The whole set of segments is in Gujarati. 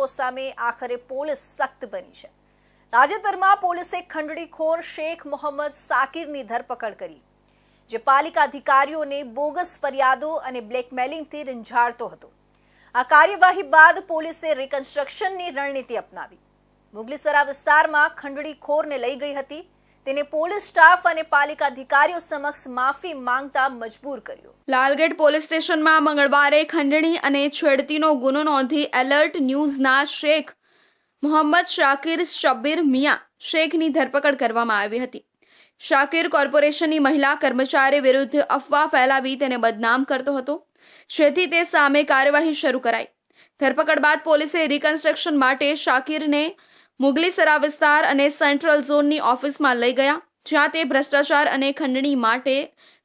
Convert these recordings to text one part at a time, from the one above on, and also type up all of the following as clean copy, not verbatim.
આરોપીઓ સામે આખરે પોલીસ સખ્ત બની છે। તાજેતરમાં પોલીસે ખંડણીખોર શેખ મોહમ્મદ સાકિરની ધરપકડ કરી, જે પાલિકા અધિકારીઓને બોગસ ફરિયાદો અને બ્લેકમેલિંગથી રીંઝાળતો હતો। આ કાર્યવાહી બાદ પોલીસે રિકન્સ્ટ્રક્શનની રણનીતિ અપનાવી મુગલીસરા વિસ્તારમાં ખંડણીખોરને લઈ ગઈ હતી। તેને પોલીસ સ્ટાફ અને પાલિકા અધિકારીઓ સમક્ષ માફી માંગતા મજબૂર કર્યો। લાલગેટ પોલીસ સ્ટેશનમાં મંગળવારે ખંડણી અને છેડતીનો ગુનો નોંધી એલર્ટ ન્યૂઝના શેખ મોહમ્મદ શાકિર શબ્બીર મિયા શેખની ધરપકડ કરવામાં આવી હતી। શાકિર કોર્પોરેશનની મહિલા કર્મચારી વિરુદ્ધ અફવા ફેલાવી તેને બદનામ કરતો હતો, જેથી તે સામે કાર્યવાહી શરૂ કરાઈ। ધરપકડ બાદ પોલીસે રિકન્સ્ટ્રક્શન માટે શાકિરને મુગલીસરા વિસ્તાર અને સેન્ટ્રલ ઝોનની ઓફિસમાં લઈ ગયા, જ્યાં તે ભ્રષ્ટાચાર અને ખંડણી માટે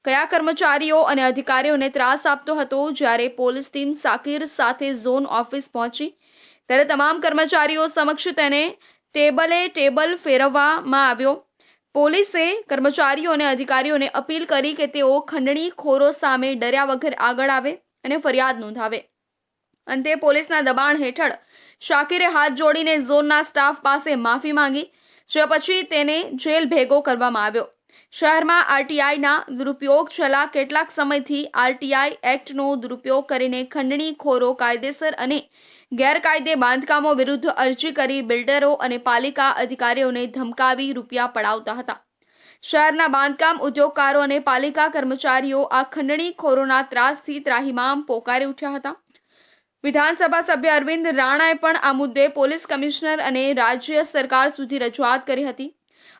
કયા કર્મચારીઓ અને અધિકારીઓને ત્રાસ આપતો હતો। જ્યારે પોલીસ ટીમ શાકિર સાથે ઝોન ઓફિસ પહોંચી ત્યારે તમામ કર્મચારીઓ સમક્ષ તેને ટેબલ ફેરવવામાં આવ્યો। પોલીસે કર્મચારીઓ અને અધિકારીઓને અપીલ કરી કે તેઓ ખંડણીખોરો સામે ડર્યા વગર આગળ આવે અને ફરિયાદ નોંધાવે। અંતે પોલીસના દબાણ હેઠળ શાકિરે હાથ જોડીને ઝોનના સ્ટાફ પાસે માફી માંગી, જે પછી તેને જેલ ભેગો કરવામાં આવ્યો। શહેરમાં આરટીઆઈના દુરુપયોગ છેલ્લા કેટલાક સમયથી આરટીઆઈ એક્ટનો દુરુપયોગ કરીને ખંડણીખોરો કાયદેસર અને ગેરકાયદે બાંધકામો વિરુદ્ધ અરજી કરી બિલ્ડરો અને પાલિકા અધિકારીઓને ધમકાવી રૂપિયા પડાવતા હતા। શહેરના બાંધકામ ઉદ્યોગકારો અને પાલિકા કર્મચારીઓ આ ખંડણીખોરોના ત્રાસથી ત્રાહિમામ પોકારી ઉઠ્યા હતા। વિધાનસભા સભ્ય અરવિંદ રાણાએ પણ આ મુદ્દે પોલીસ કમિશનર અને રાજ્ય સરકાર સુધી રજૂઆત કરી હતી।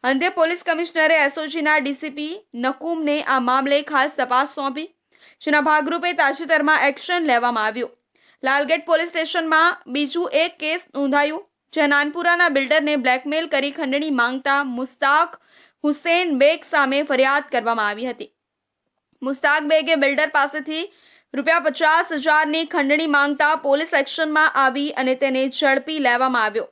અંતે પોલીસ કમિશનરે એસઓજીના ડીસીપી નકુમને આ મામલે ખાસ તપાસ સોંપી, જેના ભાગરૂપે તાજેતરમાં એક્શન લેવામાં આવ્યું। લાલગેટ પોલીસ સ્ટેશનમાં બીજું એક કેસ નોંધાયું, જ્યાં નાનપુરાના બિલ્ડરને બ્લેકમેલ કરી ખંડણી માંગતા મુસ્તાક હુસેન બેગ સામે ફરિયાદ કરવામાં આવી હતી। મુસ્તાક બેગે બિલ્ડર પાસેથી ₹50,000ની ખંડણી માંગતા પોલીસ એક્શનમાં આવી અને તેને ઝડપી લેવામાં આવ્યો।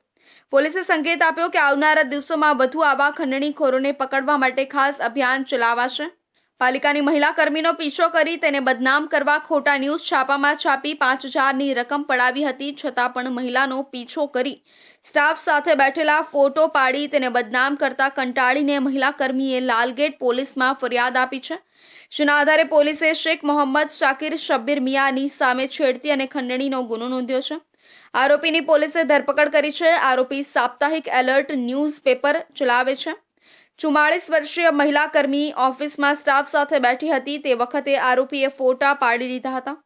પોલીસે સંકેત આપ્યો કે આવનારા દિવસોમાં વધુ આવા ખંડણીખોરોને પકડવા માટે ખાસ અભિયાન ચલાવાશે। પાલિકાની મહિલા કર્મીનો પીછો કરી તેને બદનામ કરવા ખોટા ન્યૂઝ છાપામાં છાપી 5,000ની રકમ પડાવી હતી, છતાં પણ મહિલાનો પીછો કરી સ્ટાફ સાથે બેઠેલા ફોટો પાડી તેને બદનામ કરતા કંટાળીને મહિલા કર્મીએ લાલગેટ પોલીસમાં ફરિયાદ આપી છે, જેના આધારે પોલીસે શેખ મોહમ્મદ શાકિર શબ્બીર મિયાની સામે છેડતી અને ખંડણીનો ગુનો નોંધ્યો છે। આરોપીની પોલીસે ધરપકડ કરી છે। આરોપી સાપ્તાહિક એલર્ટ ન્યૂઝપેપર ચલાવે છે। 44 વર્ષીય મહિલા કર્મી ઓફિસમાં સ્ટાફ સાથે બેઠી હતી। તે વખતે આરોપીએ ફોટા પાડી લીધા હતા,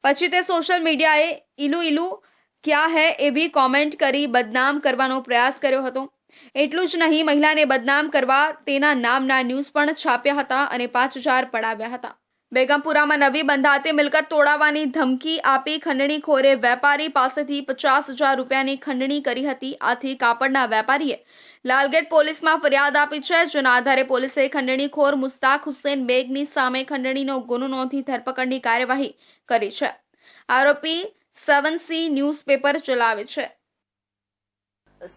પછી તે સોશિયલ મીડિયાએ ઇલુ ક્યાં હૈ એવી કોમેન્ટ કરી બદનામ કરવાનો પ્રયાસ કર્યો હતો। એટલું જ નહીં, મહિલાને બદનામ કરવા તેના નામના ન્યૂઝ પણ છાપ્યા હતા અને 5,000 પડાવ્યા હતા। બેગમપુરામાં નવી બંધાતી મિલકત તોડાવવાની ધમકી આપી ખંડણીખોરે વેપારી પાસેથી ₹50,000ની ખંડણી કરી હતી। આથી કાપડના વેપારીએ લાલગેટ પોલીસમાં ફરિયાદ આપી છે, જેના આધારે પોલીસે ખંડણીખોર મુસ્તાક હુસેન બેગની સામે ખંડણીનો ગુનો નોંધી ધરપકડની કાર્યવાહી કરી છે। આરોપી 7C ન્યૂઝપેપર ચલાવે છે।